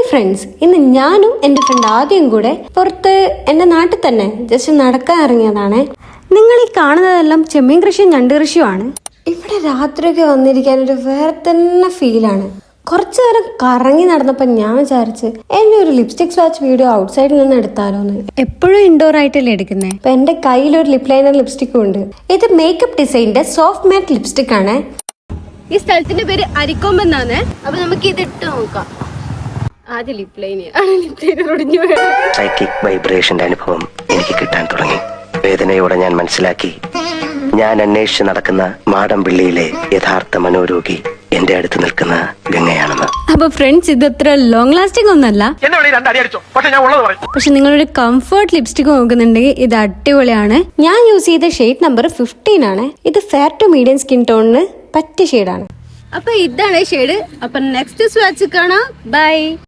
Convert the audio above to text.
Friends, ഇന്ന് ഞാനും എൻ്റെ ഫ്രണ്ട് ആദ്യം കൂടെ പുറത്ത് എൻ്റെ നാട്ടിൽ തന്നെ ജസ്റ്റ് നടക്കാൻ ഇറങ്ങിയതാണ്. നിങ്ങൾ ഈ കാണുന്നതെല്ലാം ചെമ്മീൻ കൃഷിയും ഞണ്ട് കൃഷിയുമാണ്. ഇവിടെ രാത്രിയൊക്കെ വന്നിരിക്കാൻ ഒരു വേറെ തന്നെ ഫീലാണ്. കുറച്ചു നേരം കറങ്ങി നടന്നപ്പോൾ ഞാൻ വിചാരിച്ച് എന്നെ ഒരു ലിപ്സ്റ്റിക് സ്വാച്ച് വീഡിയോ ഔട്ട്സൈഡിൽ നിന്ന് എടുത്താലോന്ന്. എപ്പോഴും ഇൻഡോർ ആയിട്ടല്ലേ എടുക്കുന്നത്. അപ്പൊ എന്റെ കയ്യിൽ ഒരു ലിപ് ലൈനർ ലിപ്സ്റ്റിക്കും ഉണ്ട്. ഇത് മേക്കപ്പ് ഡിസൈനിന്റെ സോഫ്റ്റ് മാറ്റ് ലിപ്സ്റ്റിക് ആണ്. ഈ സ്ഥലത്തിന്റെ പേര് അരിക്കൊമ്പെന്നാണ്. അപ്പൊ നമുക്ക് ഇത് ഇട്ട് നോക്കാം. ആദ്യം ലിപ് ലൈനർ ഒടിഞ്ഞു. സൈക്കിക് വൈബ്രേഷന്റെ അനുഭവം എനിക്ക് കിട്ടാൻ തുടങ്ങി. വേദനയോടെ ഞാൻ മനസ്സിലാക്കി, ഞാൻ അന്വേഷിച്ച് നടക്കുന്ന മാടമ്പിള്ളിയിലെ യഥാർത്ഥ മനോരോഗി എന്റെ അടുത്ത് നിൽക്കുന്ന ഗംഗയാണെന്ന്. അപ്പൊ ഫ്രണ്ട്സ്, ഇത് അത്ര ലോങ് ലാസ്റ്റിംഗ് ഒന്നല്ല. പക്ഷെ നിങ്ങളൊരു കംഫർട്ട് ലിപ്സ്റ്റിക് നോക്കുന്നുണ്ടെങ്കിൽ ഇത് അടിപൊളിയാണ്. ഞാൻ യൂസ് ചെയ്ത ഷെയ്ഡ് നമ്പർ 15 ആണ്. ഇത് ഫെയർ ടു മീഡിയം സ്കിൻ ടോണിന് പറ്റിയ ഷെയ്ഡാണ്. അപ്പൊ ഇതാണ് ഷെയ്ഡ്. അപ്പൊ നെക്സ്റ്റ് സ്വാച്ച് കാണാം. ബൈ.